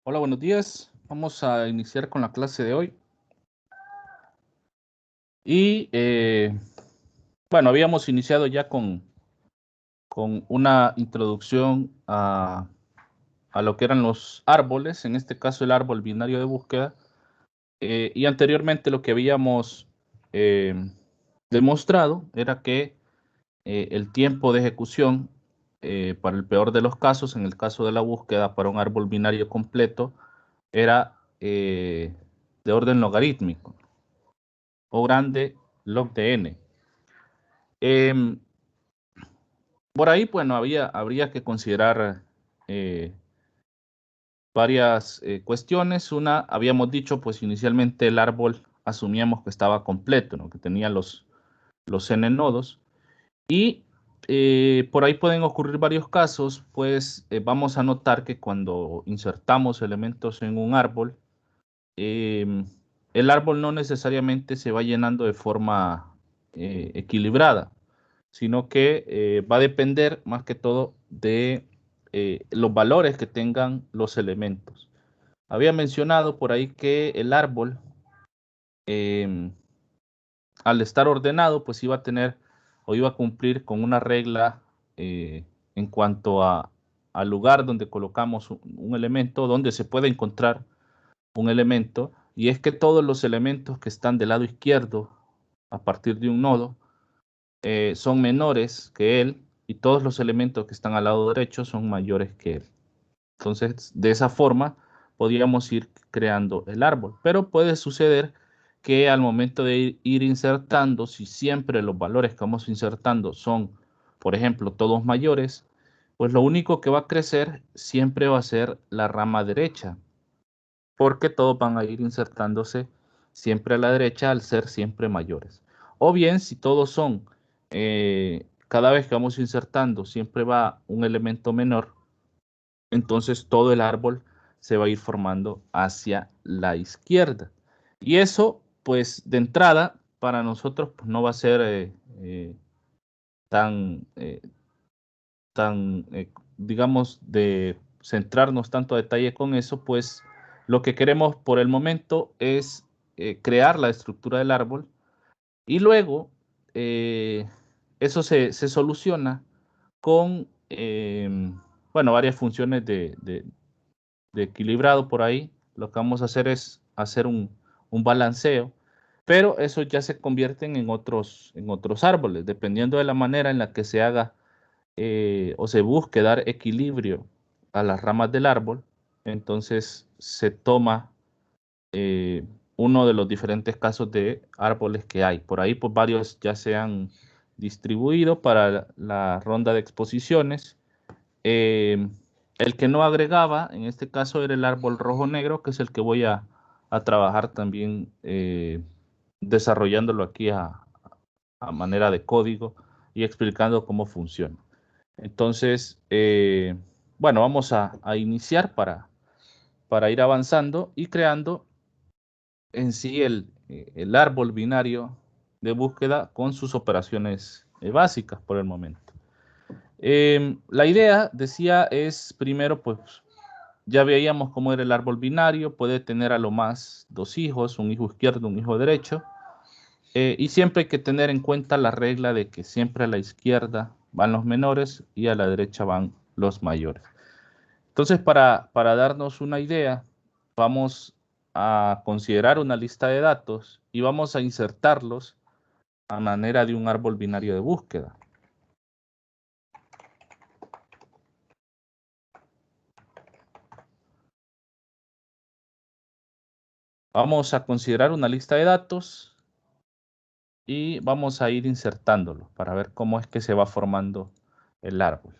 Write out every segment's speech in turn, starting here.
Hola, buenos días. Vamos a iniciar con la clase de hoy. Y bueno, habíamos iniciado ya con una introducción a lo que eran los árboles, en este caso el árbol binario de búsqueda. Y anteriormente lo que habíamos eh, demostrado era que el tiempo de ejecución, para el peor de los casos, en el caso de la búsqueda para un árbol binario completo, era de orden logarítmico o grande log de n. Em, por ahí, bueno, habría que considerar eh, varias cuestiones. Una, habíamos dicho, pues inicialmente el árbol asumíamos que estaba completo, ¿no? Que tenía los n nodos. Y por ahí pueden ocurrir varios casos, pues vamos a notar que cuando insertamos elementos en un árbol, em, el árbol no necesariamente se va llenando de forma equilibrada, sino que va a depender más que todo de los valores que tengan los elementos. Había mencionado por ahí que el árbol, em, al estar ordenado, pues iba a tener o iba a cumplir con una regla en cuanto al lugar donde colocamos un elemento, donde se puede encontrar un elemento, y es que todos los elementos que están del lado izquierdo a partir de un nodo son menores que él, y todos los elementos que están al lado derecho son mayores que él. Entonces, de esa forma podríamos ir creando el árbol, pero puede suceder que al momento de ir insertando, si siempre los valores que vamos insertando son, por ejemplo, todos mayores, pues lo único que va a crecer siempre va a ser la rama derecha, porque todos van a ir insertándose siempre a la derecha al ser siempre mayores. O bien, si todos son, cada vez que vamos insertando, siempre va un elemento menor, entonces todo el árbol se va a ir formando hacia la izquierda. Y eso, pues de entrada, para nosotros pues, no va a ser tan, digamos, de centrarnos tanto a detalle con eso, pues lo que queremos por el momento es crear la estructura del árbol y luego eso se soluciona con, bueno, varias funciones de equilibrado por ahí. Lo que vamos a hacer es hacer un balanceo, pero eso ya se convierten en otros árboles, dependiendo de la manera en la que se haga o se busque dar equilibrio a las ramas del árbol. Entonces se toma uno de los diferentes casos de árboles que hay. Por ahí pues varios ya se han distribuido para la ronda de exposiciones. Eh, el que no agregaba, en este caso, era el árbol rojo negro, que es el que voy a trabajar también desarrollándolo aquí a manera de código y explicando cómo funciona. Entonces, bueno, vamos a iniciar para ir avanzando y creando en sí el árbol binario de búsqueda con sus operaciones básicas por el momento. La idea, decía, es primero, pues ya veíamos cómo era el árbol binario, puede tener a lo más dos hijos, un hijo izquierdo, un hijo derecho, y siempre hay que tener en cuenta la regla de que siempre a la izquierda van los menores y a la derecha van los mayores. Entonces, para darnos una idea, vamos a considerar una lista de datos y vamos a insertarlos a manera de un árbol binario de búsqueda. Vamos a considerar una lista de datos y vamos a ir insertándolo para ver cómo es que se va formando el árbol.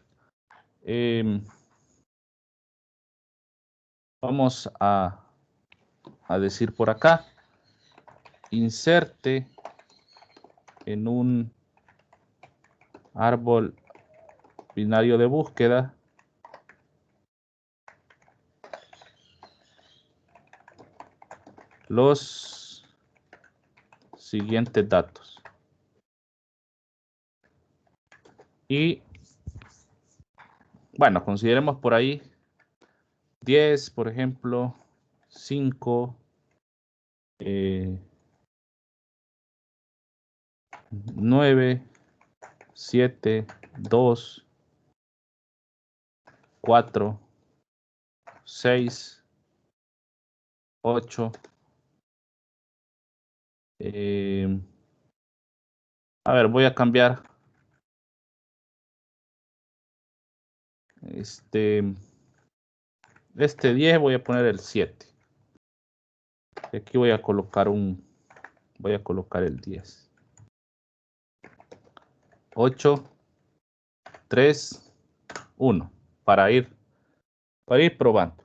Vamos a decir por acá, inserte en un árbol binario de búsqueda los siguientes datos. Y bueno, consideremos por ahí 10, por ejemplo, 5, 9, 7, 2, 4, 6, 8. A ver, voy a cambiar. Este 10 voy a poner el 7. Aquí voy a colocar el 10. 8, 3, 1. Para ir probando.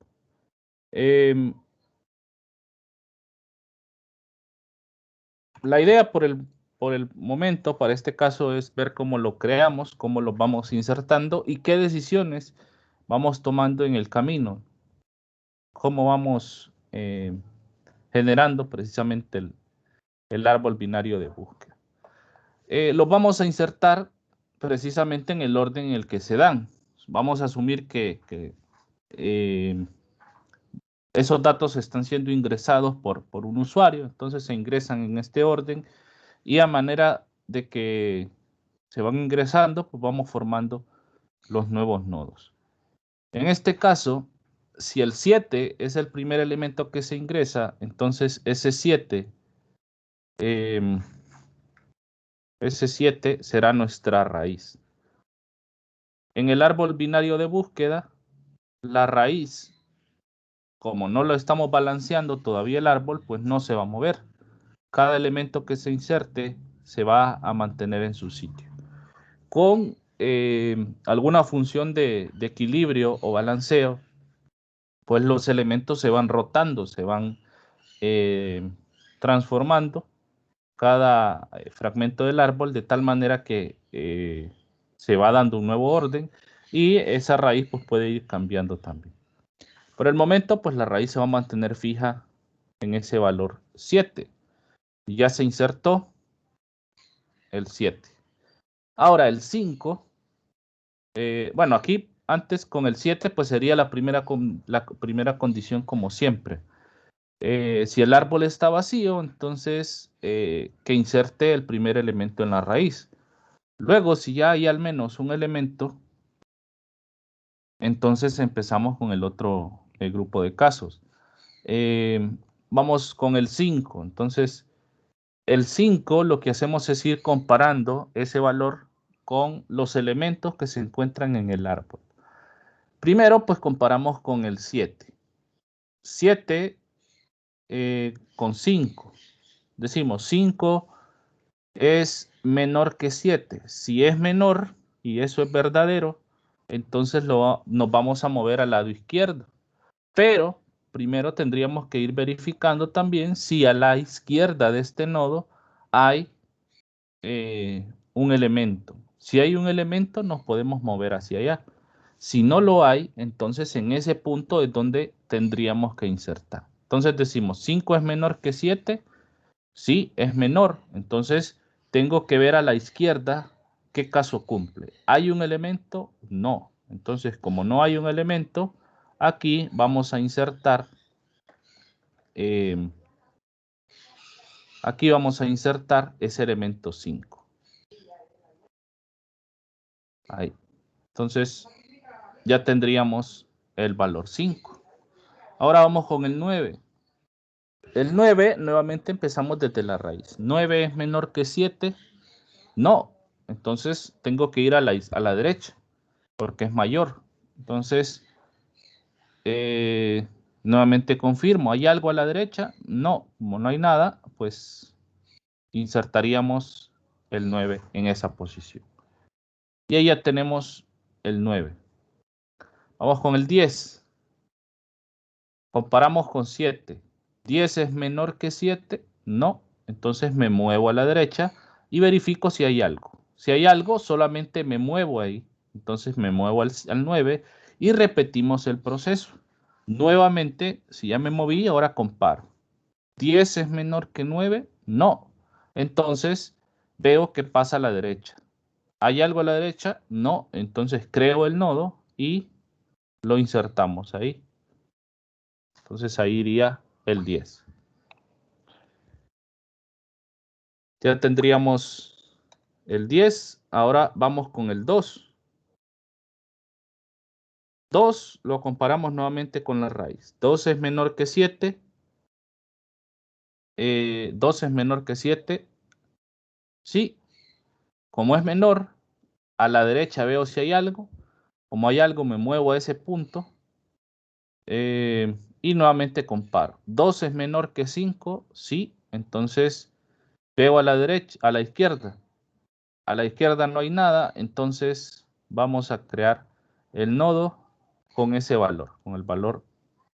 La idea por el momento, para este caso, es ver cómo lo creamos, cómo lo vamos insertando y qué decisiones vamos tomando en el camino. Cómo vamos generando precisamente el árbol binario de búsqueda. Lo vamos a insertar precisamente en el orden en el que se dan. Vamos a asumir que esos datos están siendo ingresados por un usuario, entonces se ingresan en este orden y a manera de que se van ingresando, pues vamos formando los nuevos nodos. En este caso, si el 7 es el primer elemento que se ingresa, entonces ese 7 será nuestra raíz. En el árbol binario de búsqueda, la raíz, como no lo estamos balanceando todavía el árbol, pues no se va a mover. Cada elemento que se inserte se va a mantener en su sitio. Con alguna función de equilibrio o balanceo, pues los elementos se van rotando, se van transformando cada fragmento del árbol de tal manera que se va dando un nuevo orden y esa raíz pues puede ir cambiando también. Por el momento pues la raíz se va a mantener fija en ese valor 7. Ya se insertó el 7. Ahora el 5, bueno, aquí antes con el 7 pues sería la primera condición como siempre. Si el árbol está vacío, entonces que inserte el primer elemento en la raíz. Luego, si ya hay al menos un elemento, entonces empezamos con el otro grupo de casos. Vamos con el 5. Entonces, el 5 lo que hacemos es ir comparando ese valor con los elementos que se encuentran en el árbol. Primero, pues comparamos con el 7. 7 con 5. Decimos 5 es menor que 7. Si es menor, y eso es verdadero, entonces nos vamos a mover al lado izquierdo. Pero primero tendríamos que ir verificando también si a la izquierda de este nodo hay un elemento. Si hay un elemento, nos podemos mover hacia allá. Si no lo hay, entonces en ese punto es donde tendríamos que insertar. Entonces decimos, 5 es menor que 7. Sí, es menor. Entonces tengo que ver a la izquierda qué caso cumple. ¿Hay un elemento? No. Entonces, como no hay un elemento, aquí vamos a insertar ese elemento 5. Ahí. Entonces, ya tendríamos el valor 5. Ahora vamos con el 9. El 9, nuevamente empezamos desde la raíz. 9 es menor que 7. No. Entonces, tengo que ir a la derecha, porque es mayor. Entonces, nuevamente confirmo, ¿hay algo a la derecha? No, como no hay nada, pues insertaríamos el 9 en esa posición. Y ahí ya tenemos el 9. Vamos con el 10. Comparamos con 7. ¿10 es menor que 7? No. Entonces me muevo a la derecha y verifico si hay algo. Si hay algo, solamente me muevo ahí. Entonces me muevo al 9 y repetimos el proceso. Nuevamente, si ya me moví, ahora comparo. ¿10 es menor que 9? No. Entonces veo que pasa a la derecha. ¿Hay algo a la derecha? No. Entonces creo el nodo y lo insertamos ahí. Entonces ahí iría el 10. Ya tendríamos el 10. Ahora vamos con el 2. 2 lo comparamos nuevamente con la raíz. 2 es menor que 7. 2 es menor que 7. Sí, como es menor, a la derecha veo si hay algo. Como hay algo, me muevo a ese punto. Y nuevamente comparo. 2 es menor que 5. Sí, entonces veo a la derecha, a la izquierda. A la izquierda no hay nada, entonces vamos a crear el nodo con ese valor, con el valor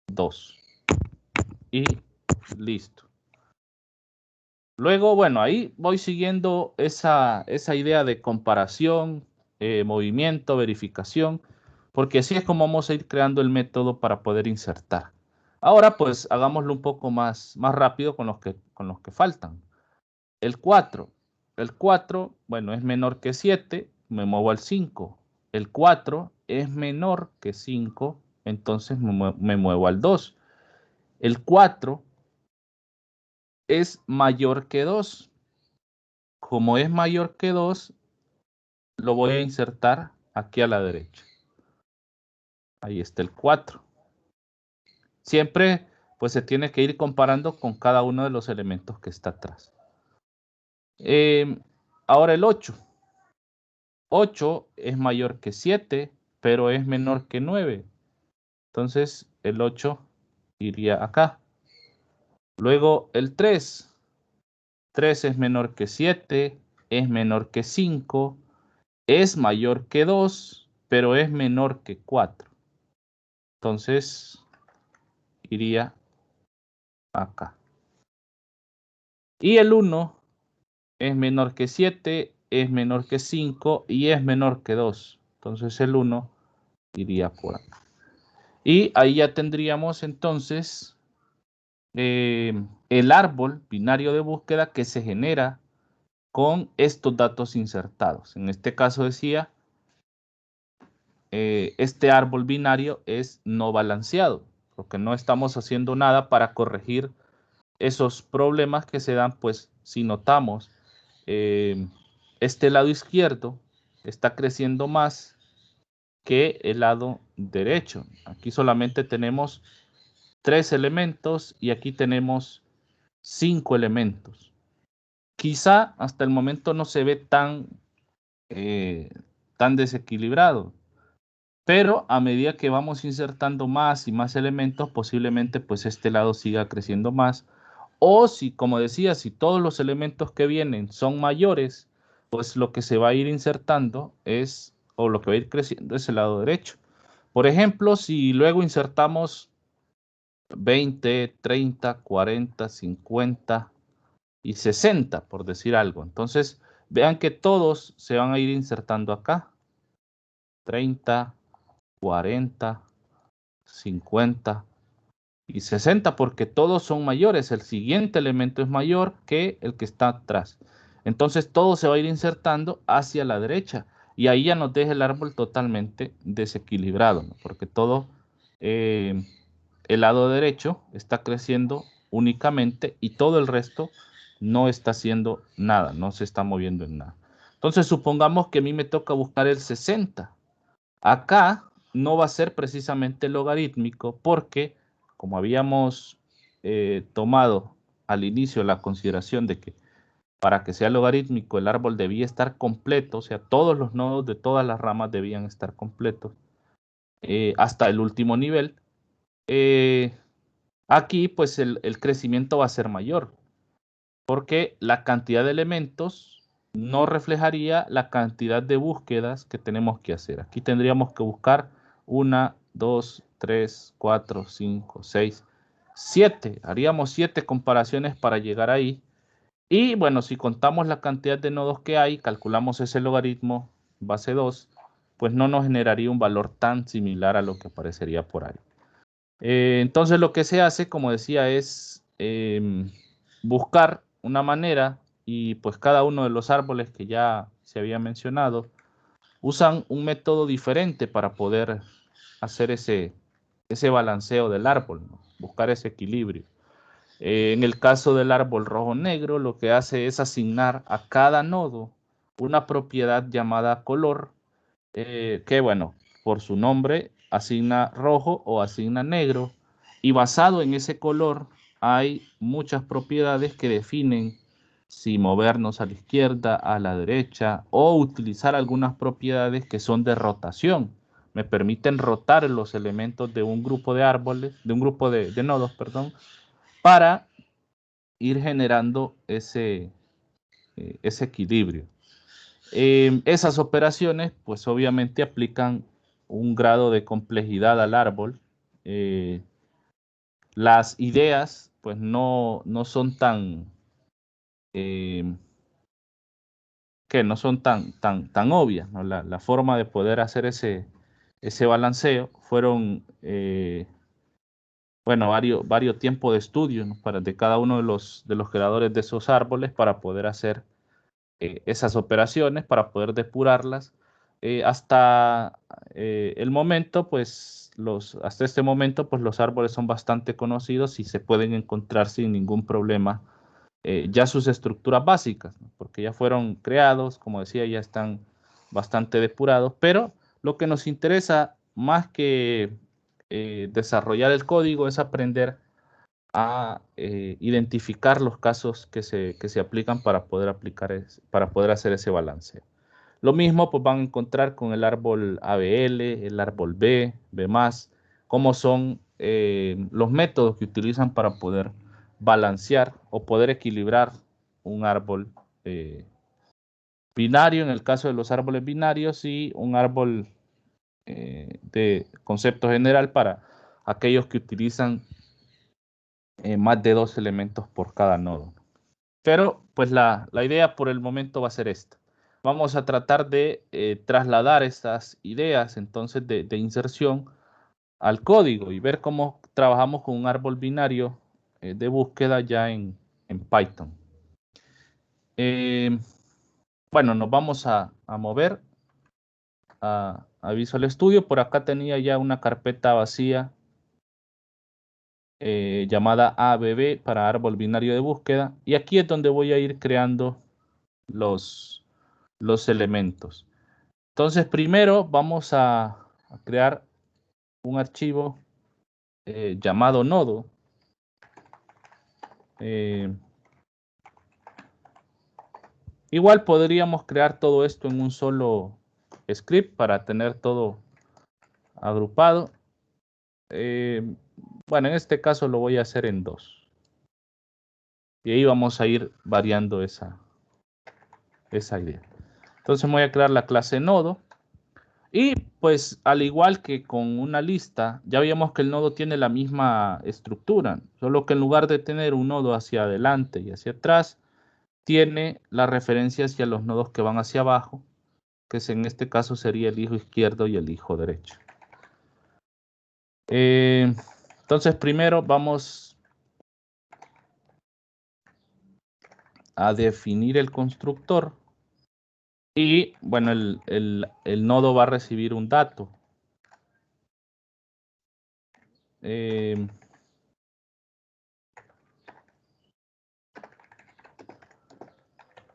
2. Y listo. Luego, bueno, ahí voy siguiendo esa idea de comparación, movimiento, verificación, porque así es como vamos a ir creando el método para poder insertar. Ahora, pues, hagámoslo un poco más rápido con los que faltan. El 4. El 4, bueno, es menor que 7, me muevo al 5. El 4 es menor que 5, entonces me muevo al 2. El 4 es mayor que 2. Como es mayor que 2, lo voy a insertar aquí a la derecha. Ahí está el 4. Siempre, pues, se tiene que ir comparando con cada uno de los elementos que está atrás. Ahora el 8. 8 es mayor que 7, pero es menor que 9. Entonces, el 8 iría acá. Luego, el 3. 3 es menor que 7, es menor que 5, es mayor que 2, pero es menor que 4. Entonces, iría acá. Y el 1 es menor que 7, es menor que 5 y es menor que 2. Entonces, el 1 iría por acá. Y ahí ya tendríamos entonces el árbol binario de búsqueda que se genera con estos datos insertados. En este caso decía, este árbol binario es no balanceado, porque no estamos haciendo nada para corregir esos problemas que se dan, pues si notamos, este lado izquierdo está creciendo más que el lado derecho. Aquí solamente tenemos 3 elementos y aquí tenemos 5 elementos. Quizá hasta el momento no se ve tan desequilibrado, pero a medida que vamos insertando más y más elementos, posiblemente pues este lado siga creciendo más. O si, como decía, si todos los elementos que vienen son mayores, pues lo que se va a ir insertando es, o lo que va a ir creciendo es el lado derecho. Por ejemplo, si luego insertamos 20, 30, 40, 50 y 60, por decir algo. Entonces, vean que todos se van a ir insertando acá. 30, 40, 50 y 60, porque todos son mayores. El siguiente elemento es mayor que el que está atrás. Entonces, todo se va a ir insertando hacia la derecha. Y ahí ya nos deja el árbol totalmente desequilibrado, ¿no? Porque todo, el lado derecho está creciendo únicamente y todo el resto no está haciendo nada, no se está moviendo en nada. Entonces, supongamos que a mí me toca buscar el 60. Acá no va a ser precisamente logarítmico porque, como habíamos tomado al inicio la consideración de que para que sea logarítmico el árbol debía estar completo, o sea, todos los nodos de todas las ramas debían estar completos hasta el último nivel. Aquí pues el crecimiento va a ser mayor porque la cantidad de elementos no reflejaría la cantidad de búsquedas que tenemos que hacer. Aquí tendríamos que buscar 1, 2, 3, 4, 5, 6, 7. Haríamos 7 comparaciones para llegar ahí. Y bueno, si contamos la cantidad de nodos que hay, calculamos ese logaritmo base 2, pues no nos generaría un valor tan similar a lo que aparecería por ahí. Entonces lo que se hace, como decía, es buscar una manera y pues cada uno de los árboles que ya se había mencionado usan un método diferente para poder hacer ese ese balanceo del árbol, ¿no? Buscar ese equilibrio. En el caso del árbol rojo-negro, lo que hace es asignar a cada nodo una propiedad llamada color, que bueno, por su nombre asigna rojo o asigna negro, y basado en ese color hay muchas propiedades que definen si movernos a la izquierda, a la derecha, o utilizar algunas propiedades que son de rotación. Me permiten rotar los elementos de un grupo de árboles, de un grupo de nodos, perdón, para ir generando ese equilibrio. Esas operaciones, pues obviamente aplican un grado de complejidad al árbol. Las ideas, pues no son tan, eh, que no son tan obvias, ¿no? La forma de poder hacer ese balanceo fueron, bueno, varios tiempos de estudio, ¿no? De cada uno de los creadores de esos árboles para poder hacer esas operaciones, para poder depurarlas. Hasta el momento, pues, hasta este momento, pues los árboles son bastante conocidos y se pueden encontrar sin ningún problema ya sus estructuras básicas, ¿no? Porque ya fueron creados, como decía, ya están bastante depurados, pero lo que nos interesa más que desarrollar el código es aprender a identificar los casos que se aplican para poder para poder hacer ese balance. Lo mismo pues van a encontrar con el árbol ABL, el árbol B+, cómo son los métodos que utilizan para poder balancear o poder equilibrar un árbol binario, en el caso de los árboles binarios, y un árbol de concepto general para aquellos que utilizan más de 2 elementos por cada nodo. Pero pues la idea por el momento va a ser esta. Vamos a tratar de trasladar estas ideas entonces de inserción al código y ver cómo trabajamos con un árbol binario de búsqueda ya en Python. Bueno, nos vamos a mover a Visual Studio. Por acá tenía ya una carpeta vacía llamada ABB para árbol binario de búsqueda, y aquí es donde voy a ir creando los elementos. Entonces primero vamos a crear un archivo llamado nodo. Igual podríamos crear todo esto en un solo script para tener todo agrupado. Bueno, en este caso lo voy a hacer en 2. Y ahí vamos a ir variando esa idea. Entonces voy a crear la clase nodo. Y pues al igual que con una lista, ya vimos que el nodo tiene la misma estructura, solo que en lugar de tener un nodo hacia adelante y hacia atrás, tiene la referencia hacia los nodos que van hacia abajo, que en este caso sería el hijo izquierdo y el hijo derecho. Entonces primero vamos a definir el constructor y bueno, el nodo va a recibir un dato.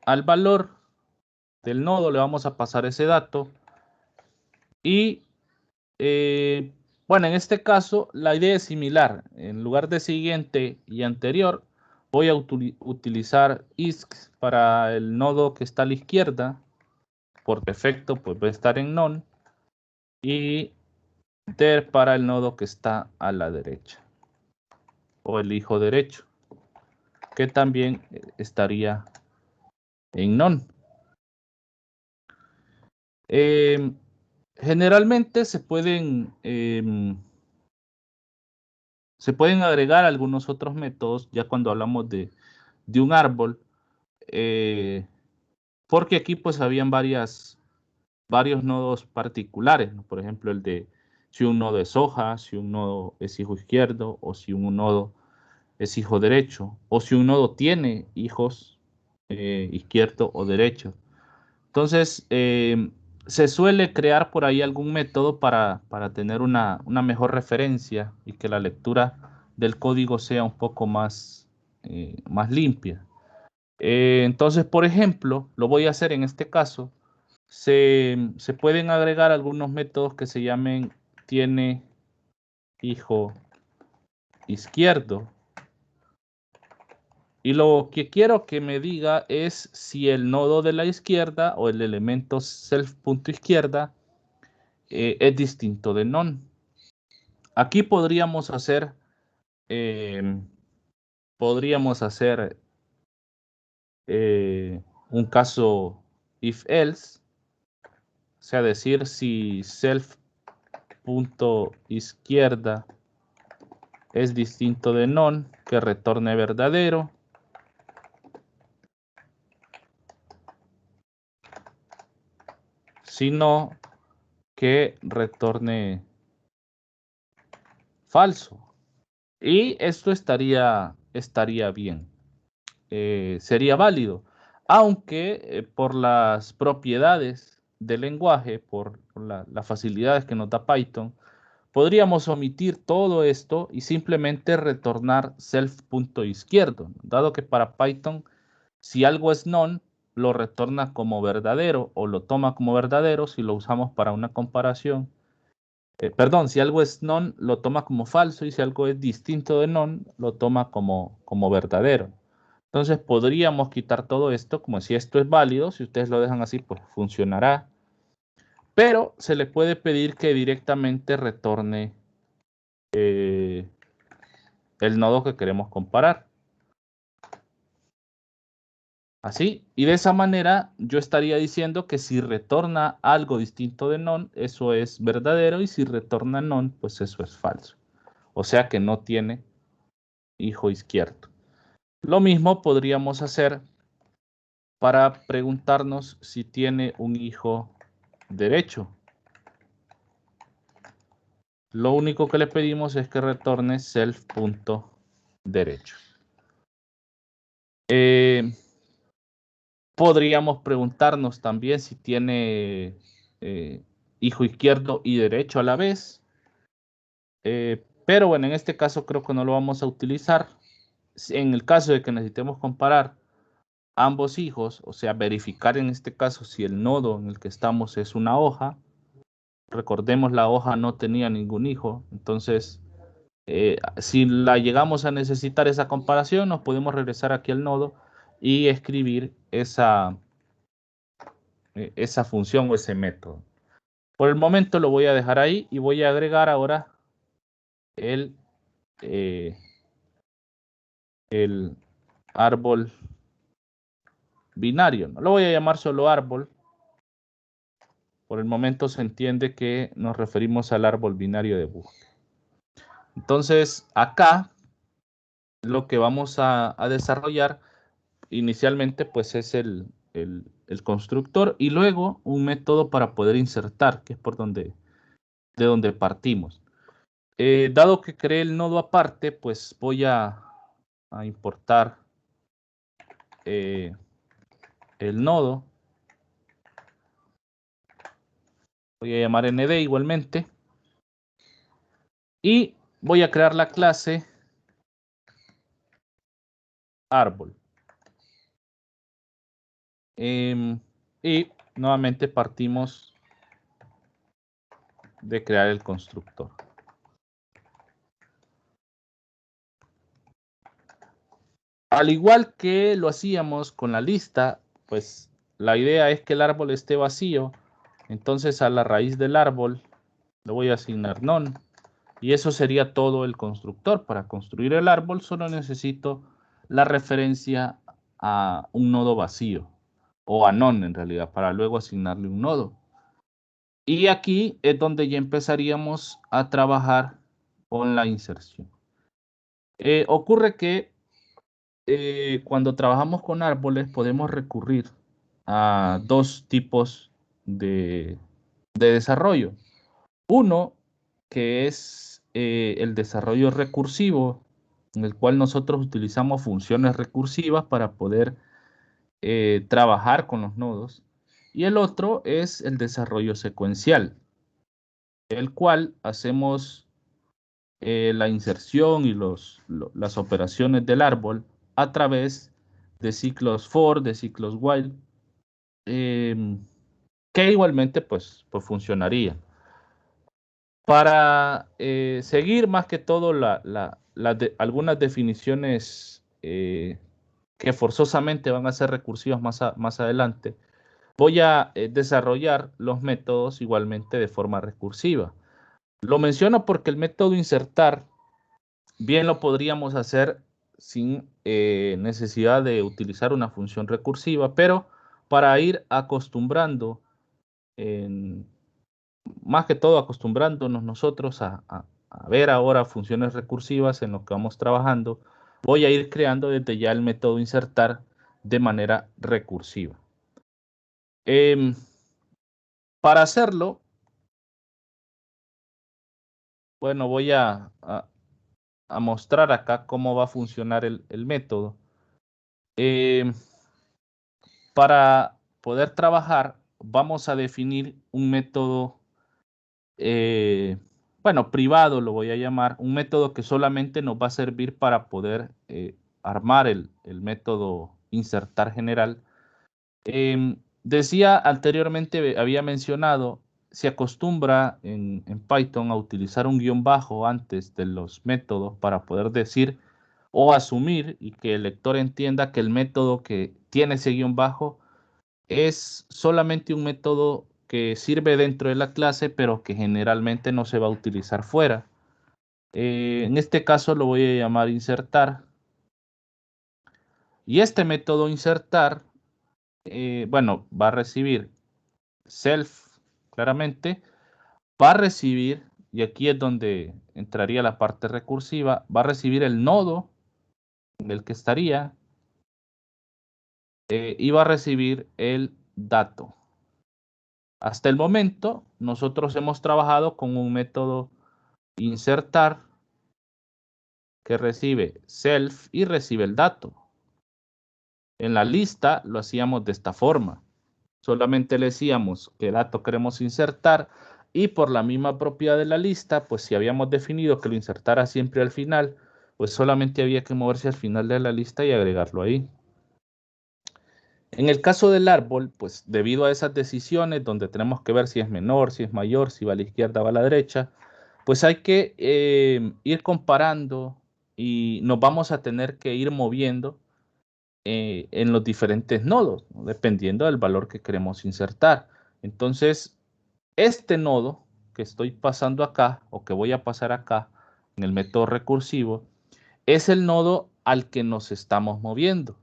Al valor del nodo le vamos a pasar ese dato y bueno, en este caso la idea es similar. En lugar de siguiente y anterior, voy a utilizar isc para el nodo que está a la izquierda. Por defecto, pues va a estar en none. Y der para el nodo que está a la derecha. O el hijo derecho, que también estaría en none. Generalmente se pueden agregar algunos otros métodos ya cuando hablamos de un árbol, porque aquí pues habían varios nodos particulares, ¿no? Por ejemplo, el de si un nodo es hoja, si un nodo es hijo izquierdo, o si un nodo es hijo derecho, o si un nodo tiene hijos izquierdo o derecho. Entonces, Se suele crear por ahí algún método para tener una mejor referencia y que la lectura del código sea un poco más, más limpia. Entonces, por ejemplo, lo voy a hacer en este caso. Se pueden agregar algunos métodos que se llamen tiene hijo izquierdo. Y lo que quiero que me diga es si el nodo de la izquierda o el elemento self.izquierda es distinto de none. Aquí podríamos hacer eh, un caso if else, o sea, decir si self.izquierda es distinto de none, que retorne verdadero. Sino que retorne falso. Y esto estaría bien. Sería válido. Aunque por las propiedades del lenguaje, por las facilidades que nos da Python, podríamos omitir todo esto y simplemente retornar self.izquierdo. Dado que para Python, si algo es none, lo retorna como verdadero o lo toma como verdadero si lo usamos para una comparación. Perdón, si algo es none, lo toma como falso y si algo es distinto de none, lo toma como verdadero. Entonces podríamos quitar todo esto, como si esto es válido, si ustedes lo dejan así, pues funcionará. Pero se le puede pedir que directamente retorne el nodo que queremos comparar. Así, y de esa manera yo estaría diciendo que si retorna algo distinto de none, eso es verdadero, y si retorna none, pues eso es falso. O sea que no tiene hijo izquierdo. Lo mismo podríamos hacer para preguntarnos si tiene un hijo derecho. Lo único que le pedimos es que retorne self.derecho. Podríamos preguntarnos también si tiene hijo izquierdo y derecho a la vez. Pero bueno, en este caso creo que no lo vamos a utilizar. En el caso de que necesitemos comparar ambos hijos, o sea, verificar en este caso si el nodo en el que estamos es una hoja. Recordemos, la hoja no tenía ningún hijo, entonces si la llegamos a necesitar esa comparación, nos podemos regresar aquí al nodo y escribir esa función o ese método. Por el momento lo voy a dejar ahí y voy a agregar ahora el árbol binario. No lo voy a llamar solo árbol. Por el momento se entiende que nos referimos al árbol binario de búsqueda. Entonces, acá lo que vamos a desarrollar inicialmente pues es el constructor y luego un método para poder insertar, que es de donde partimos. Dado que creé el nodo aparte, pues voy a importar el nodo. Voy a llamar nd igualmente. Y voy a crear la clase árbol. Y nuevamente partimos de crear el constructor. Al igual que lo hacíamos con la lista, pues la idea es que el árbol esté vacío. Entonces a la raíz del árbol le voy a asignar none. Y eso sería todo el constructor. Para construir el árbol solo necesito la referencia a un nodo vacío. O a none en realidad, para luego asignarle un nodo. Y aquí es donde ya empezaríamos a trabajar con la inserción. Ocurre que cuando trabajamos con árboles podemos recurrir a dos tipos de desarrollo. Uno, que es el desarrollo recursivo, en el cual nosotros utilizamos funciones recursivas para poder trabajar con los nodos. Y el otro es el desarrollo secuencial, el cual hacemos la inserción y las operaciones del árbol a través de ciclos for, de ciclos while, que igualmente pues funcionaría. Para seguir más que todo algunas definiciones que forzosamente van a ser recursivas más adelante, voy a desarrollar los métodos igualmente de forma recursiva. Lo menciono porque el método insertar bien lo podríamos hacer sin necesidad de utilizar una función recursiva, pero para ir acostumbrando, más que todo acostumbrándonos nosotros a ver ahora funciones recursivas en lo que vamos trabajando, voy a ir creando desde ya el método insertar de manera recursiva. Para hacerlo, bueno, voy a mostrar acá cómo va a funcionar el método. Para poder trabajar, vamos a definir un método, bueno, privado lo voy a llamar, un método que solamente nos va a servir para poder armar el método insertar general. Decía anteriormente, había mencionado, se acostumbra en Python a utilizar un guión bajo antes de los métodos para poder decir o asumir y que el lector entienda que el método que tiene ese guión bajo es solamente un método que sirve dentro de la clase, pero que generalmente no se va a utilizar fuera. En este caso lo voy a llamar insertar. Y este método insertar, bueno, va a recibir self, claramente, va a recibir, y aquí es donde entraría la parte recursiva, va a recibir el nodo en el que estaría y va a recibir el dato. Hasta el momento, nosotros hemos trabajado con un método insertar que recibe self y recibe el dato. En la lista lo hacíamos de esta forma. Solamente le decíamos qué dato queremos insertar y por la misma propiedad de la lista, pues si habíamos definido que lo insertara siempre al final, pues solamente había que moverse al final de la lista y agregarlo ahí. En el caso del árbol, pues debido a esas decisiones donde tenemos que ver si es menor, si es mayor, si va a la izquierda o a la derecha, pues hay que ir comparando y nos vamos a tener que ir moviendo en los diferentes nodos, ¿no? Dependiendo del valor que queremos insertar. Entonces, este nodo que estoy pasando acá o que voy a pasar acá en el método recursivo es el nodo al que nos estamos moviendo.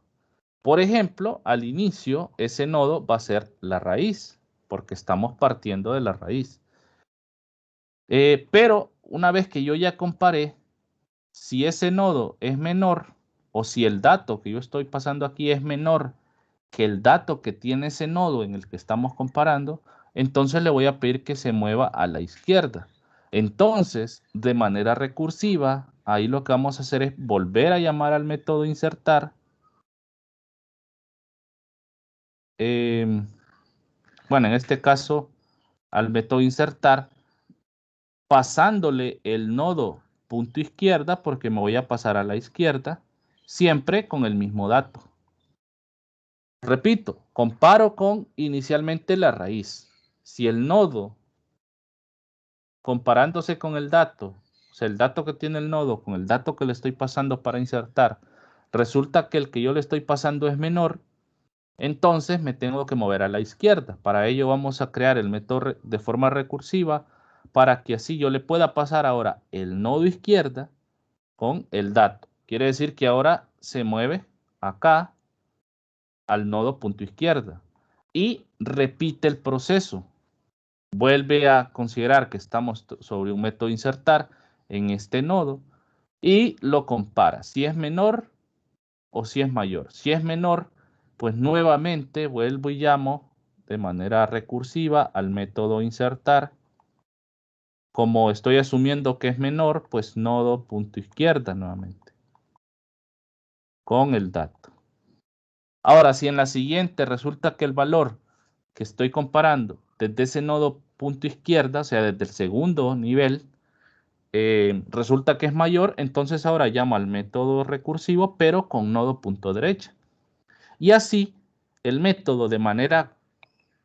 Por ejemplo, al inicio ese nodo va a ser la raíz, porque estamos partiendo de la raíz. Pero una vez que yo ya comparé, si ese nodo es menor o si el dato que yo estoy pasando aquí es menor que el dato que tiene ese nodo en el que estamos comparando, entonces le voy a pedir que se mueva a la izquierda. Entonces, de manera recursiva, ahí lo que vamos a hacer es volver a llamar al método insertar. Bueno, en este caso, al método insertar, pasándole el nodo punto izquierda, porque me voy a pasar a la izquierda, siempre con el mismo dato. Repito, comparo con inicialmente la raíz. Si el nodo, comparándose con el dato, o sea, el dato que tiene el nodo con el dato que le estoy pasando para insertar, resulta que el que yo le estoy pasando es menor, entonces me tengo que mover a la izquierda. Para ello vamos a crear el método de forma recursiva para que así yo le pueda pasar ahora el nodo izquierda con el dato. Quiere decir que ahora se mueve acá al nodo punto izquierda y repite el proceso. Vuelve a considerar que estamos sobre un método insertar en este nodo y lo compara. Si es menor o si es mayor. Si es menor, pues nuevamente vuelvo y llamo de manera recursiva al método insertar. Como estoy asumiendo que es menor, pues nodo punto izquierda nuevamente con el dato. Ahora, si en la siguiente resulta que el valor que estoy comparando desde ese nodo punto izquierda, o sea, desde el segundo nivel, resulta que es mayor, entonces ahora llamo al método recursivo, pero con nodo punto derecha. Y así, el método de manera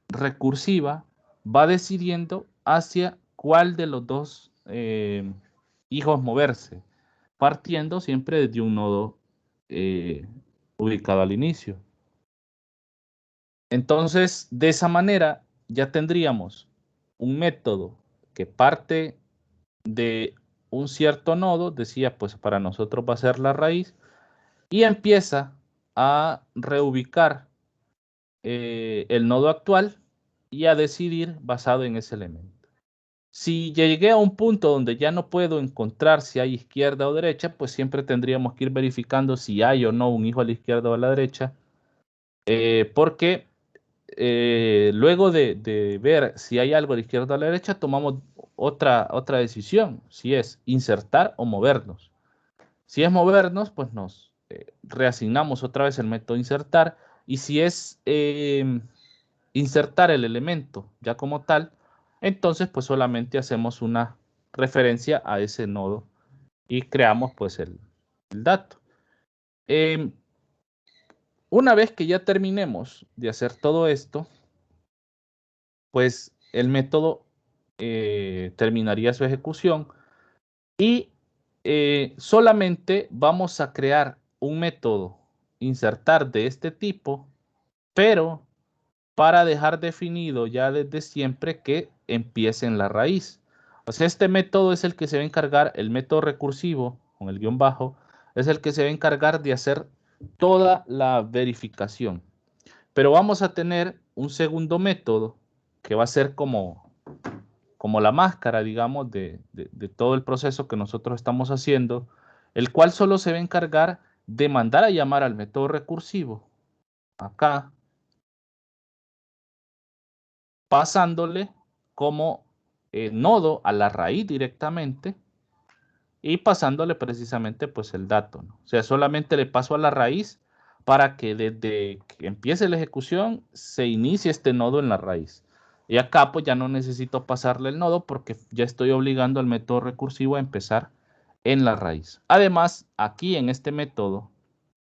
recursiva va decidiendo hacia cuál de los dos hijos moverse, partiendo siempre desde un nodo ubicado al inicio. Entonces, de esa manera, ya tendríamos un método que parte de un cierto nodo, decía, pues para nosotros va a ser la raíz, y empieza a reubicar el nodo actual y a decidir basado en ese elemento. Si llegué a un punto donde ya no puedo encontrar si hay izquierda o derecha, pues siempre tendríamos que ir verificando si hay o no un hijo a la izquierda o a la derecha, porque luego de ver si hay algo a la izquierda o a la derecha, tomamos otra decisión, si es insertar o movernos. Si es movernos, pues nos reasignamos otra vez el método insertar, y si es insertar el elemento ya como tal, entonces pues solamente hacemos una referencia a ese nodo y creamos pues el dato. Una vez que ya terminemos de hacer todo esto, pues el método terminaría su ejecución y solamente vamos a crear un método insertar de este tipo, pero para dejar definido ya desde siempre que empiece en la raíz. O sea, este método es el que se va a encargar, el método recursivo con el guión bajo, es el que se va a encargar de hacer toda la verificación. Pero vamos a tener un segundo método que va a ser como la máscara, digamos, de todo el proceso que nosotros estamos haciendo, el cual solo se va a encargar de mandar a llamar al método recursivo, acá, pasándole como nodo a la raíz directamente y pasándole precisamente pues el dato, ¿no? O sea, solamente le paso a la raíz para que desde que empiece la ejecución se inicie este nodo en la raíz. Y acá pues ya no necesito pasarle el nodo porque ya estoy obligando al método recursivo a empezar en la raíz. Además, aquí en este método,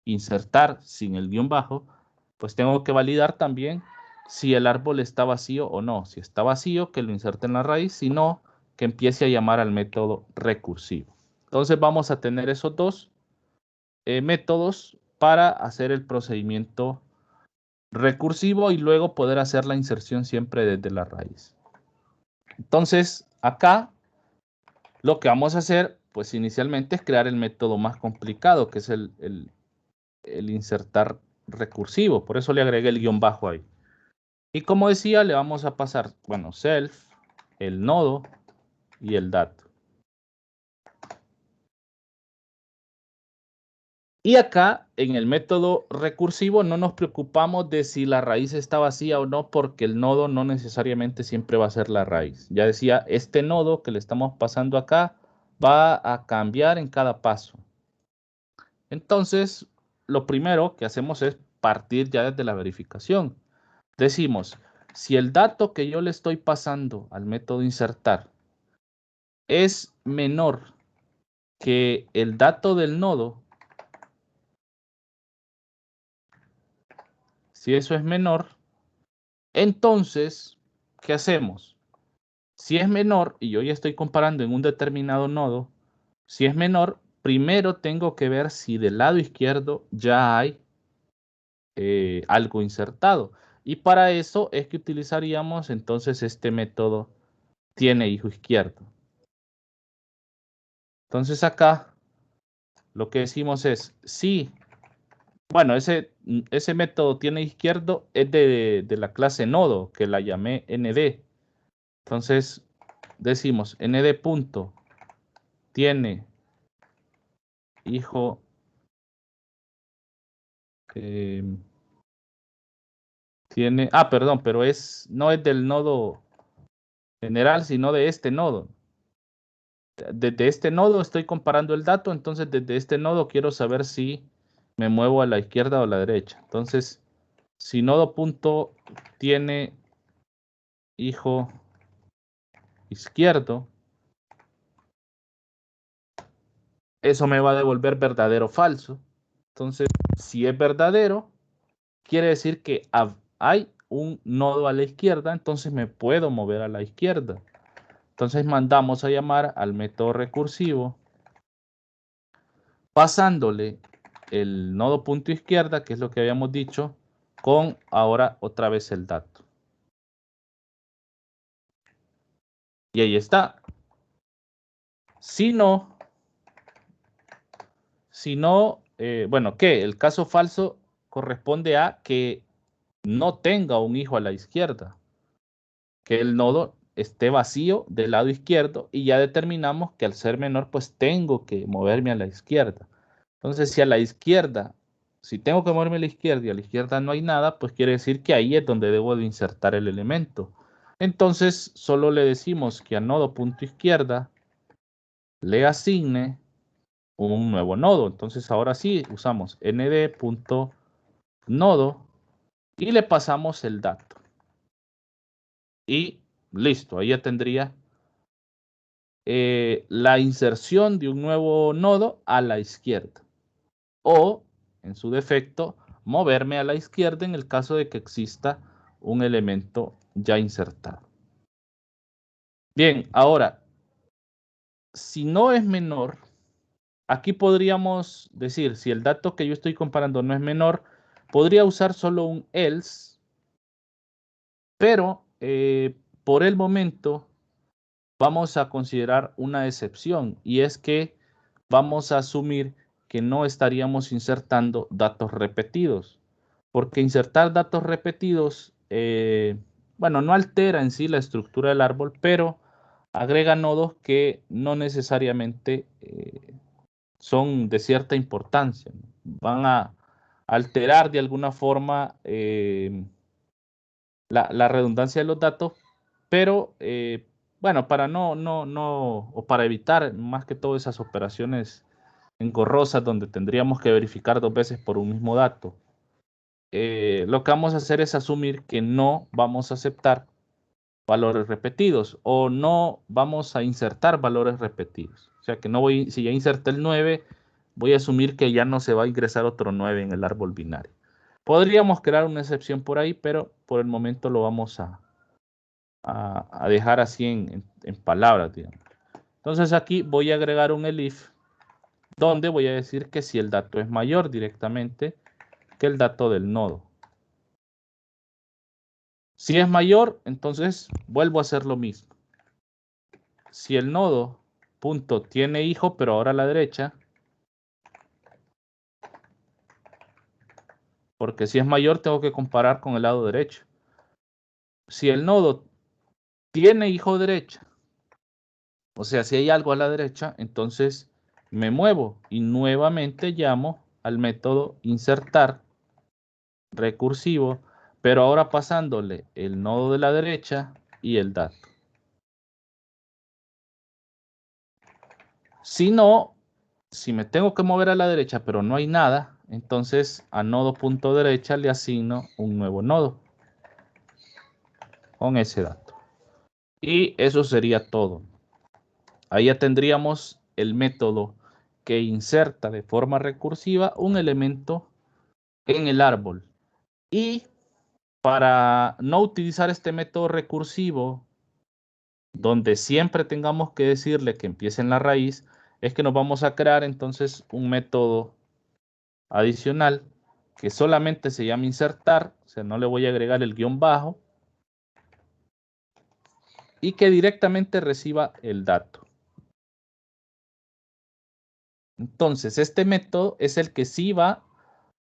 insertar sin el guión bajo, pues tengo que validar también si el árbol está vacío o no. Si está vacío, que lo inserte en la raíz, si no, que empiece a llamar al método recursivo. Entonces vamos a tener esos dos métodos para hacer el procedimiento recursivo y luego poder hacer la inserción siempre desde la raíz. Entonces, acá lo que vamos a hacer, pues inicialmente es crear el método más complicado, que es el insertar recursivo. Por eso le agregué el guión bajo ahí. Y como decía, le vamos a pasar, bueno, self, el nodo y el dato. Y acá, en el método recursivo, no nos preocupamos de si la raíz está vacía o no, porque el nodo no necesariamente siempre va a ser la raíz. Ya decía, este nodo que le estamos pasando acá va a cambiar en cada paso. Entonces, lo primero que hacemos es partir ya desde la verificación. Decimos, si el dato que yo le estoy pasando al método insertar es menor que el dato del nodo, si eso es menor, entonces, ¿qué hacemos? Si es menor, y yo ya estoy comparando en un determinado nodo, si es menor, primero tengo que ver si del lado izquierdo ya hay algo insertado. Y para eso es que utilizaríamos entonces este método tiene hijo izquierdo. Entonces acá lo que decimos es, si, bueno, ese método tiene izquierdo es de la clase nodo, que la llamé nd. Entonces decimos nd punto tiene hijo tiene, perdón, pero no es del nodo general, sino de este nodo. Desde este nodo estoy comparando el dato, entonces desde este nodo quiero saber si me muevo a la izquierda o a la derecha. Entonces si nodo punto tiene hijo izquierdo, eso me va a devolver verdadero o falso. Entonces, si es verdadero, quiere decir que hay un nodo a la izquierda, entonces me puedo mover a la izquierda. Entonces mandamos a llamar al método recursivo, pasándole el nodo punto izquierda, que es lo que habíamos dicho, con ahora otra vez el dato. Y ahí está. Si no, bueno, ¿qué? El caso falso corresponde a que no tenga un hijo a la izquierda, que el nodo esté vacío del lado izquierdo y ya determinamos que al ser menor, pues tengo que moverme a la izquierda. Entonces, si a la izquierda, si tengo que moverme a la izquierda y a la izquierda no hay nada, pues quiere decir que ahí es donde debo de insertar el elemento. Entonces, solo le decimos que a nodo punto izquierda le asigne un nuevo nodo. Entonces, ahora sí usamos nd.nodo y le pasamos el dato. Y listo, ahí ya tendría la inserción de un nuevo nodo a la izquierda. O, en su defecto, moverme a la izquierda en el caso de que exista un elemento ya insertado. Bien, ahora, si no es menor, aquí podríamos decir, si el dato que yo estoy comparando no es menor, podría usar solo un else, pero por el momento vamos a considerar una excepción, y es que vamos a asumir que no estaríamos insertando datos repetidos, porque insertar datos repetidos, bueno, no altera en sí la estructura del árbol, pero agrega nodos que no necesariamente son de cierta importancia, ¿no? Van a alterar de alguna forma la redundancia de los datos, pero bueno, para o para evitar más que todo esas operaciones engorrosas donde tendríamos que verificar 2 veces por un mismo dato, lo que vamos a hacer es asumir que no vamos a aceptar valores repetidos o no vamos a insertar valores repetidos. O sea que no voy, si ya inserté el 9, voy a asumir que ya no se va a ingresar otro 9 en el árbol binario. Podríamos crear una excepción por ahí, pero por el momento lo vamos a dejar así en palabras, digamos. Entonces aquí voy a agregar un elif donde voy a decir que si el dato es mayor directamente que el dato del nodo. Si es mayor, entonces vuelvo a hacer lo mismo. Si el nodo punto tiene hijo, pero ahora a la derecha, porque si es mayor tengo que comparar con el lado derecho. Si el nodo tiene hijo derecha, o sea, si hay algo a la derecha, entonces me muevo y nuevamente llamo al método insertar recursivo, pero ahora pasándole el nodo de la derecha y el dato. Si no, si me tengo que mover a la derecha, pero no hay nada, entonces a nodo punto derecha le asigno un nuevo nodo con ese dato. Y eso sería todo. Ahí ya tendríamos el método que inserta de forma recursiva un elemento en el árbol. Y para no utilizar este método recursivo, donde siempre tengamos que decirle que empiece en la raíz, es que nos vamos a crear entonces un método adicional que solamente se llama insertar, o sea, no le voy a agregar el guión bajo, y que directamente reciba el dato. Entonces, este método es el que sí va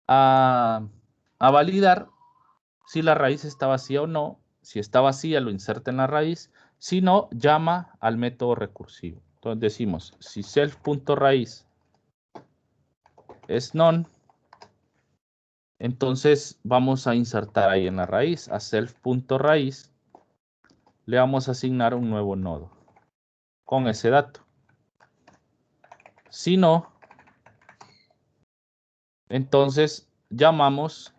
a validar si la raíz está vacía o no. Si está vacía, lo inserta en la raíz. Si no, llama al método recursivo. Entonces decimos, si self.raíz es none, entonces vamos a insertar ahí en la raíz, a self.raíz, le vamos a asignar un nuevo nodo con ese dato. Si no, entonces llamamos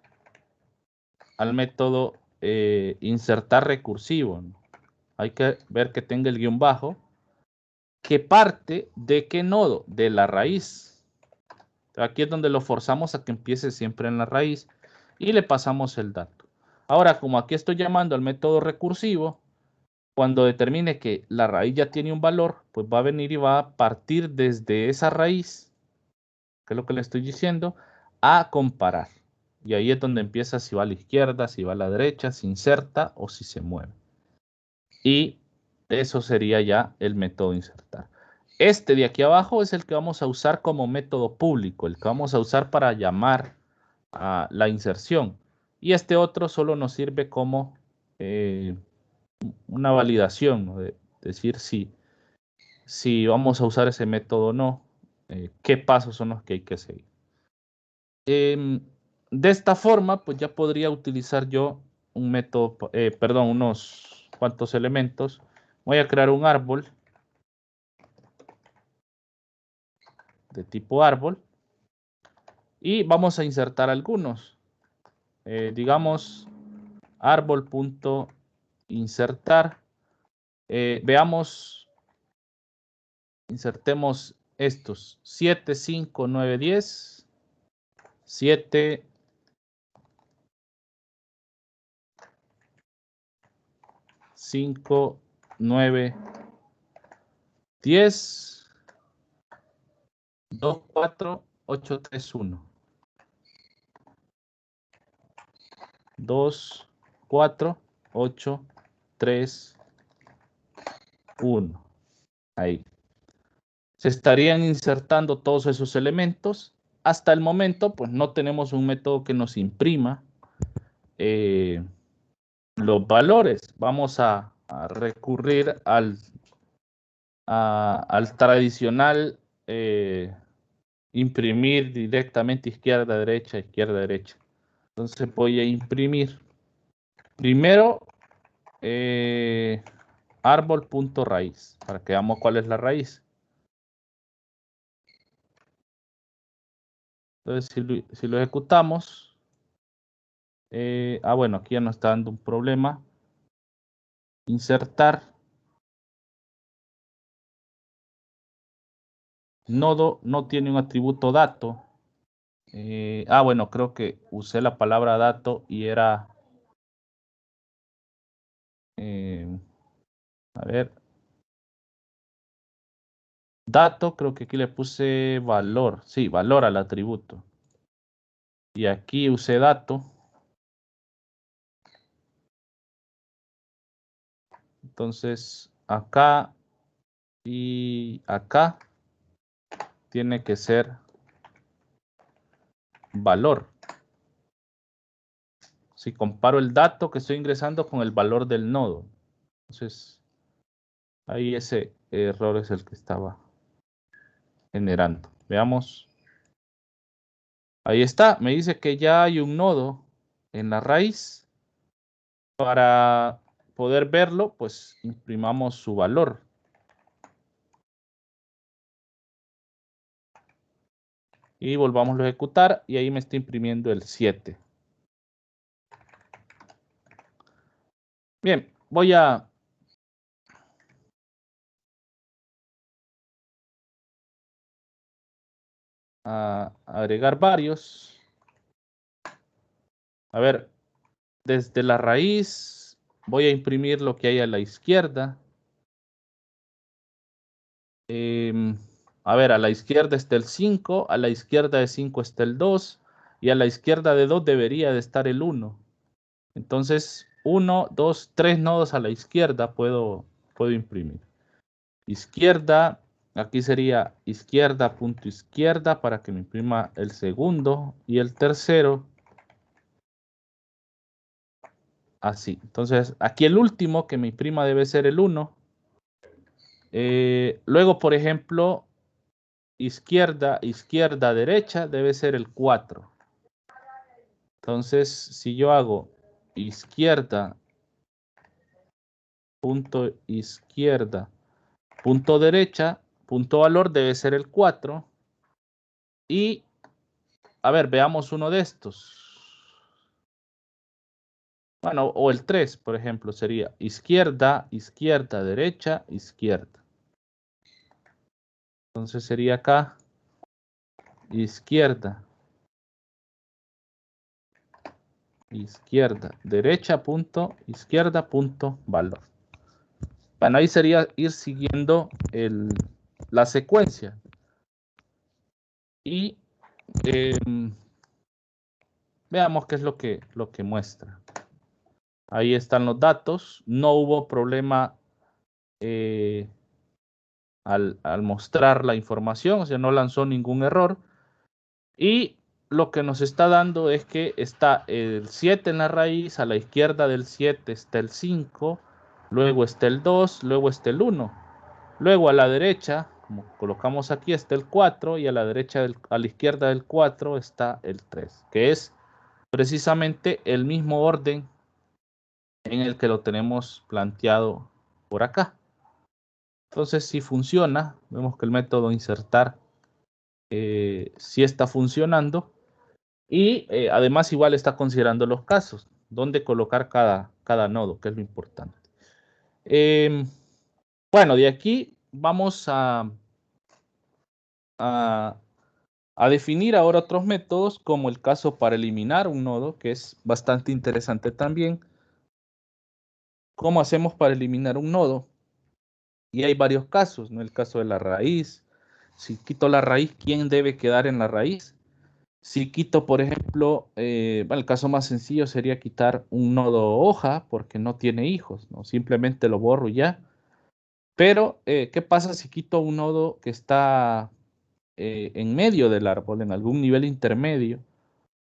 al método insertar recursivo, ¿no? Hay que ver que tenga el guión bajo, que parte de qué nodo, de la raíz. Aquí es donde lo forzamos a que empiece siempre en la raíz y le pasamos el dato. Ahora, como aquí estoy llamando al método recursivo, cuando determine que la raíz ya tiene un valor, pues va a venir y va a partir desde esa raíz, que es lo que le estoy diciendo, a comparar. Y ahí es donde empieza si va a la izquierda, si va a la derecha, si inserta o si se mueve. Y eso sería ya el método insertar. Este de aquí abajo es el que vamos a usar como método público, el que vamos a usar para llamar a la inserción. Y este otro solo nos sirve como una validación, ¿no? De decir si vamos a usar ese método o no, qué pasos son los que hay que seguir. De esta forma, pues ya podría utilizar yo un método, perdón, unos cuantos elementos. Voy a crear un árbol de tipo árbol y vamos a insertar algunos. Digamos árbol.insertar. Veamos, insertemos estos 7, 5, 9, 10, 7, 5, 9, 10, 2, 4, 8, 3, 1. 2, 4, 8, 3, 1. Ahí. Se estarían insertando todos esos elementos. Hasta el momento, pues no tenemos un método que nos imprima los valores. Vamos a recurrir al tradicional imprimir directamente izquierda, derecha, izquierda, derecha. Entonces voy a imprimir. Primero, árbol.raíz, para que veamos cuál es la raíz. Entonces, si lo ejecutamos, bueno, aquí ya nos está dando un problema. Insertar. Nodo no tiene un atributo dato. Bueno, creo que usé la palabra dato y era... a ver. Dato, creo que aquí le puse valor. Sí, valor al atributo. Y aquí usé dato. Entonces, acá y acá tiene que ser valor. Si comparo el dato que estoy ingresando con el valor del nodo. Entonces, ahí ese error es el que estaba generando. Veamos. Ahí está. Me dice que ya hay un nodo en la raíz. Para poder verlo, pues imprimamos su valor. Y volvamos a ejecutar y ahí me está imprimiendo el 7. Bien, voy a agregar varios. A ver, desde la raíz voy a imprimir lo que hay a la izquierda. A ver, a la izquierda está el 5, a la izquierda de 5 está el 2 y a la izquierda de 2 debería de estar el 1. Entonces, 1, 2, 3 nodos a la izquierda puedo imprimir. Izquierda, aquí sería izquierda, punto izquierda, para que me imprima el segundo y el tercero. Así. Entonces, aquí el último que me imprima debe ser el 1. Luego, por ejemplo, izquierda, izquierda, derecha, debe ser el 4. Entonces, si yo hago izquierda, punto izquierda, punto derecha, punto valor debe ser el 4. Y, a ver, veamos uno de estos. Bueno, o el 3, por ejemplo, sería izquierda, izquierda, derecha, izquierda. Entonces sería acá izquierda, izquierda, derecha, punto, izquierda, punto, valor. Bueno, ahí sería ir siguiendo la secuencia. Y veamos qué es lo que muestra. Ahí están los datos. No hubo problema al mostrar la información, o sea, no lanzó ningún error. Y lo que nos está dando es que está el 7 en la raíz, a la izquierda del 7 está el 5, luego está el 2, luego está el 1. Luego a la derecha, como colocamos aquí, está el 4 y a la derecha, a la izquierda del 4 está el 3, que es precisamente el mismo orden en el que lo tenemos planteado por acá. Entonces, si funciona, vemos que el método insertar sí está funcionando y además igual está considerando los casos, dónde colocar cada nodo, que es lo importante. Bueno, de aquí vamos a definir ahora otros métodos, como el caso para eliminar un nodo, que es bastante interesante también. ¿Cómo hacemos para eliminar un nodo? Y hay varios casos, ¿no? El caso de la raíz. Si quito la raíz, ¿quién debe quedar en la raíz? Si quito, por ejemplo, bueno, el caso más sencillo sería quitar un nodo hoja porque no tiene hijos, ¿no? Simplemente lo borro y ya. Pero, ¿qué pasa si quito un nodo que está en medio del árbol, en algún nivel intermedio?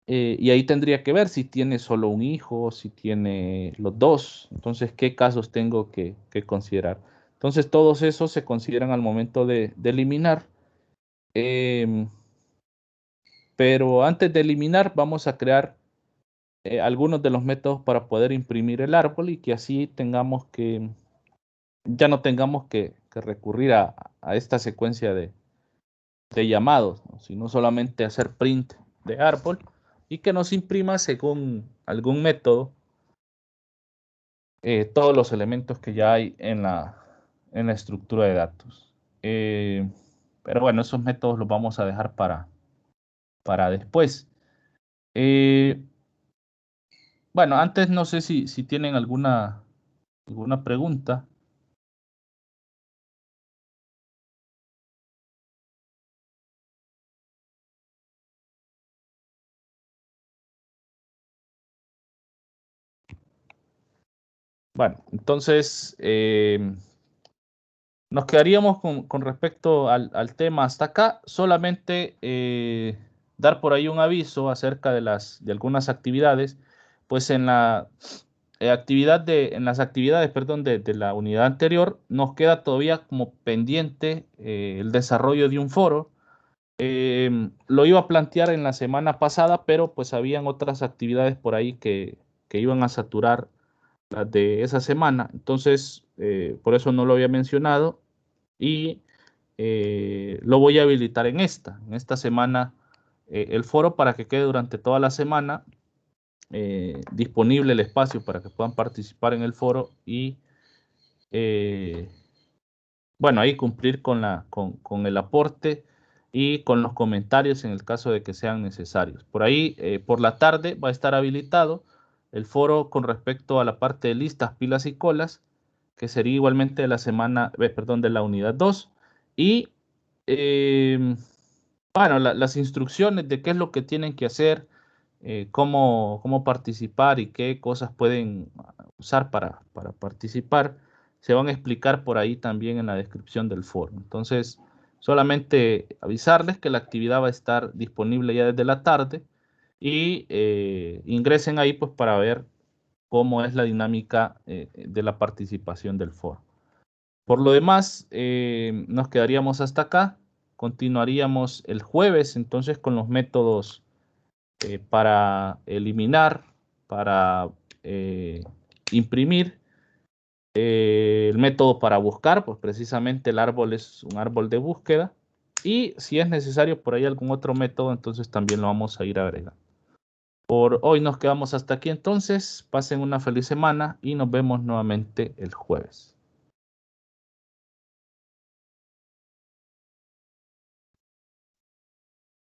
Y ahí tendría que ver si tiene solo un hijo, si tiene los dos. Entonces, ¿qué casos tengo que considerar? Entonces, todos esos se consideran al momento de eliminar. Pero antes de eliminar, vamos a crear algunos de los métodos para poder imprimir el árbol y que así ya no tengamos que recurrir a esta secuencia de llamados, ¿no? Sino solamente hacer print de árbol y que nos imprima según algún método todos los elementos que ya hay en la estructura de datos. Pero bueno, esos métodos los vamos a dejar para después. Bueno, antes no sé si tienen alguna pregunta. Bueno, entonces nos quedaríamos con respecto al tema hasta acá. Solamente dar por ahí un aviso acerca de algunas actividades. Pues en la en las actividades, perdón, de la unidad anterior, nos queda todavía como pendiente el desarrollo de un foro. Lo iba a plantear en la semana pasada, pero pues habían otras actividades por ahí que iban a saturar las de esa semana. Entonces, por eso no lo había mencionado y lo voy a habilitar en esta semana, el foro, para que quede durante toda la semana disponible el espacio para que puedan participar en el foro y bueno, ahí cumplir con el aporte y con los comentarios en el caso de que sean necesarios. Por ahí, por la tarde, va a estar habilitado el foro con respecto a la parte de listas, pilas y colas, que sería igualmente de la semana, perdón, de la unidad 2. Y, bueno, las instrucciones de qué es lo que tienen que hacer, cómo participar y qué cosas pueden usar para participar, se van a explicar por ahí también en la descripción del foro. Entonces, solamente avisarles que la actividad va a estar disponible ya desde la tarde y ingresen ahí pues para ver cómo es la dinámica de la participación del foro. Por lo demás, nos quedaríamos hasta acá. Continuaríamos el jueves entonces con los métodos para eliminar, para imprimir, el método para buscar, pues precisamente el árbol es un árbol de búsqueda, y si es necesario por ahí algún otro método, entonces también lo vamos a ir agregando. Por hoy nos quedamos hasta aquí entonces. Pasen una feliz semana y nos vemos nuevamente el jueves.